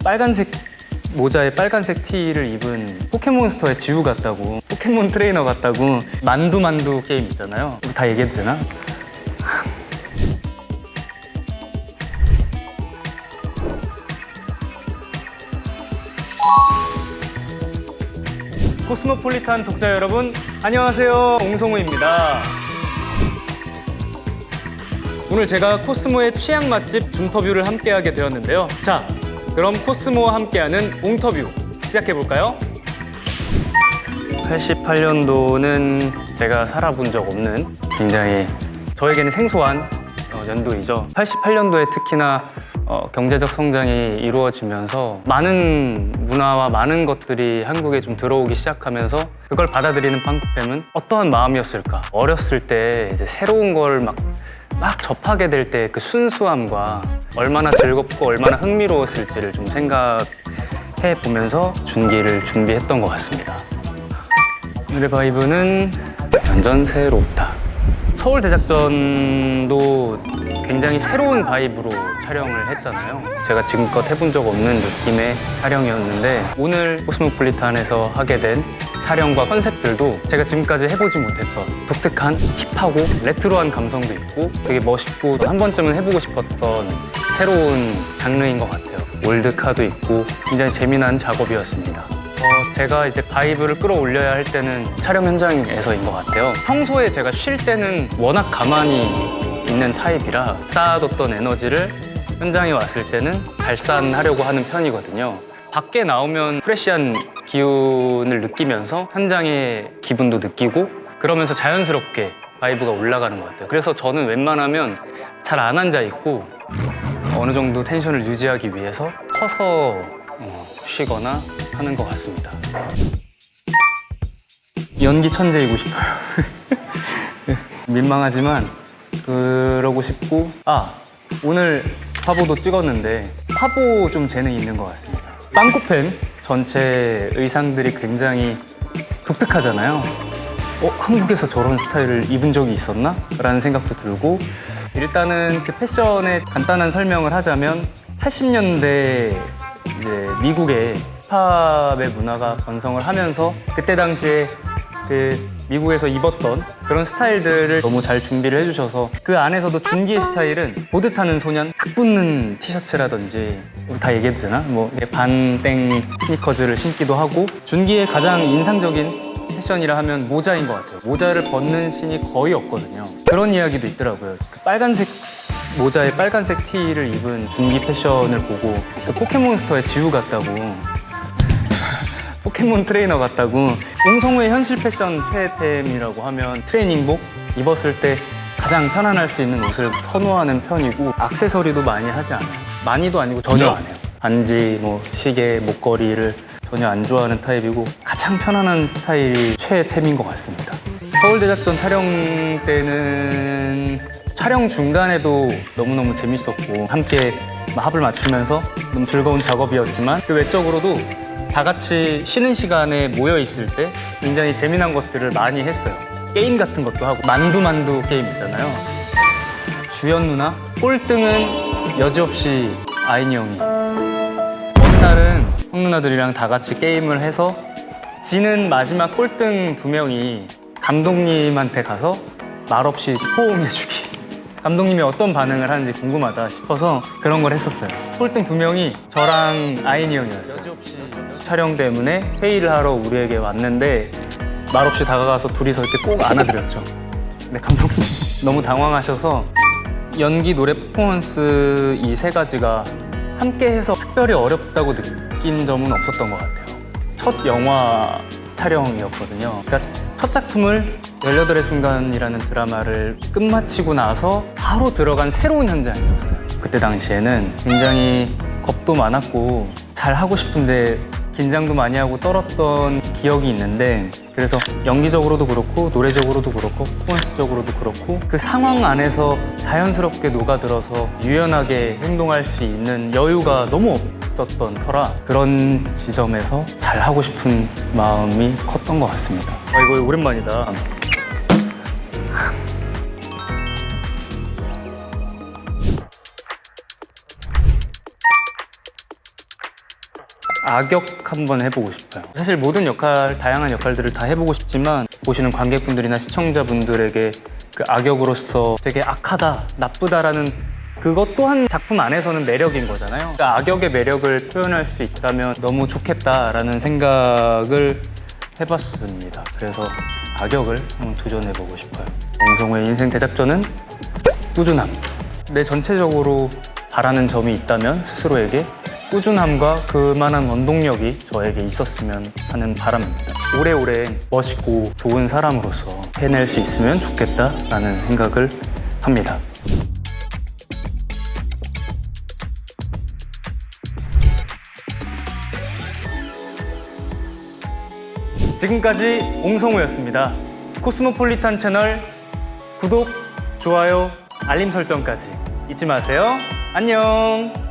빨간색 모자에 빨간색 티를 입은 포켓몬스터의 지우 같다고, 포켓몬 트레이너 같다고, 만두 게임 있잖아요. 우리 다 얘기해도 되나? 코스모폴리탄 독자 여러분, 안녕하세요. 옹성우입니다. 오늘 제가 코스모의 취향 맛집 줌터뷰를 함께하게 되었는데요. 자, 그럼 코스모와 함께하는 옹터뷰 시작해볼까요? 88년도는 제가 살아본 적 없는 굉장히 저에게는 생소한 연도이죠. 88년도에 특히나 경제적 성장이 이루어지면서 많은 문화와 많은 것들이 한국에 좀 들어오기 시작하면서 그걸 받아들이는 빵쿠팸은 어떠한 마음이었을까? 어렸을 때 이제 새로운 걸 막 접하게 될 때 그 순수함과 얼마나 즐겁고 얼마나 흥미로웠을지를 좀 생각해 보면서 준기를 준비했던 것 같습니다. 오늘의 바이브는 완전 새롭다. 서울 대작전도 굉장히 새로운 바이브로 촬영을 했잖아요. 제가 지금껏 해본 적 없는 느낌의 촬영이었는데 오늘 코스모폴리탄에서 하게 된 촬영과 컨셉들도 제가 지금까지 해보지 못했던 독특한 힙하고 레트로한 감성도 있고 되게 멋있고 한 번쯤은 해보고 싶었던 새로운 장르인 것 같아요. 올드카도 있고 굉장히 재미난 작업이었습니다. 제가 이제 바이브를 끌어올려야 할 때는 촬영 현장에서인 것 같아요. 평소에 제가 쉴 때는 워낙 가만히 있는 타입이라 쌓아뒀던 에너지를 현장에 왔을 때는 발산하려고 하는 편이거든요. 밖에 나오면 프레시한 기운을 느끼면서 현장의 기분도 느끼고 그러면서 자연스럽게 바이브가 올라가는 것 같아요. 그래서 저는 웬만하면 잘 안 앉아 있고 어느 정도 텐션을 유지하기 위해서 서서 쉬거나 하는 것 같습니다. 연기 천재이고 싶어요. 민망하지만 그러고 싶고 오늘 화보도 찍었는데 화보 좀 재능이 있는 것 같습니다. 빵쿠팸 전체 의상들이 굉장히 독특하잖아요. 한국에서 저런 스타일을 입은 적이 있었나? 라는 생각도 들고 일단은 그 패션의 간단한 설명을 하자면 80년대 이제 미국의 힙합의 문화가 번성을 하면서 그때 당시에 그 미국에서 입었던 그런 스타일들을 너무 잘 준비를 해주셔서 그 안에서도 준기의 스타일은 보드 타는 소년 딱 붙는 티셔츠라든지 우리 다 얘기해도 되나? 뭐 반땡 스니커즈를 신기도 하고 준기의 가장 인상적인 패션이라 하면 모자인 것 같아요. 모자를 벗는 씬이 거의 없거든요. 그런 이야기도 있더라고요. 그 빨간색 모자에 빨간색 티를 입은 준기 패션을 보고 그 포켓몬스터의 지우 같다고 포켓몬 트레이너 같다고 옹성우의 현실 패션 최애템이라고 하면 트레이닝복 입었을 때 가장 편안할 수 있는 옷을 선호하는 편이고 액세서리도 많이 하지 않아요. 많이도 아니고 전혀 안 해요. 반지, 시계, 목걸이를 전혀 안 좋아하는 타입이고 가장 편안한 스타일이 최애템인 것 같습니다. 서울대작전 촬영 때는 촬영 중간에도 너무너무 재밌었고 함께 합을 맞추면서 너무 즐거운 작업이었지만 그 외적으로도 다 같이 쉬는 시간에 모여 있을 때 굉장히 재미난 것들을 많이 했어요. 게임 같은 것도 하고 만두 게임 있잖아요. 주연 누나 꼴등은 여지없이 아이니 형이 어느 날은 형 누나들이랑 다 같이 게임을 해서 지는 마지막 꼴등 2명이 감독님한테 가서 말없이 포옹해주기. 감독님이 어떤 반응을 하는지 궁금하다 싶어서 그런 걸 했었어요. 꼴등 2명이 저랑 아이니 형이었어요. 촬영 때문에 회의를 하러 우리에게 왔는데 말없이 다가가서 둘이서 이렇게 꼭 안아드렸죠. 근데 감독님 너무 당황하셔서 연기, 노래, 퍼포먼스 이 세 가지가 함께해서 특별히 어렵다고 느낀 점은 없었던 것 같아요. 첫 영화 촬영이었거든요. 그러니까 첫 작품을 18의 순간이라는 드라마를 끝마치고 나서 바로 들어간 새로운 현장이었어요. 그때 당시에는 굉장히 겁도 많았고 잘 하고 싶은데 긴장도 많이 하고 떨었던 기억이 있는데 그래서 연기적으로도 그렇고 노래적으로도 그렇고 퍼포먼스적으로도 그렇고 그 상황 안에서 자연스럽게 녹아들어서 유연하게 행동할 수 있는 여유가 너무 없었던 터라 그런 지점에서 잘 하고 싶은 마음이 컸던 것 같습니다. 이거 오랜만이다. 악역 한번 해보고 싶어요. 사실 모든 역할, 다양한 역할들을 다 해보고 싶지만 보시는 관객분들이나 시청자분들에게 그 악역으로서 되게 악하다, 나쁘다라는 그것 또한 작품 안에서는 매력인 거잖아요. 그러니까 악역의 매력을 표현할 수 있다면 너무 좋겠다라는 생각을 해봤습니다. 그래서 악역을 한번 도전해보고 싶어요. 옹성우의 인생 대작전은 꾸준함. 내 전체적으로 바라는 점이 있다면 스스로에게 꾸준함과 그만한 원동력이 저에게 있었으면 하는 바람입니다. 오래오래 멋있고 좋은 사람으로서 해낼 수 있으면 좋겠다라는 생각을 합니다. 지금까지 옹성우였습니다. 코스모폴리탄 채널 구독, 좋아요, 알림 설정까지 잊지 마세요. 안녕!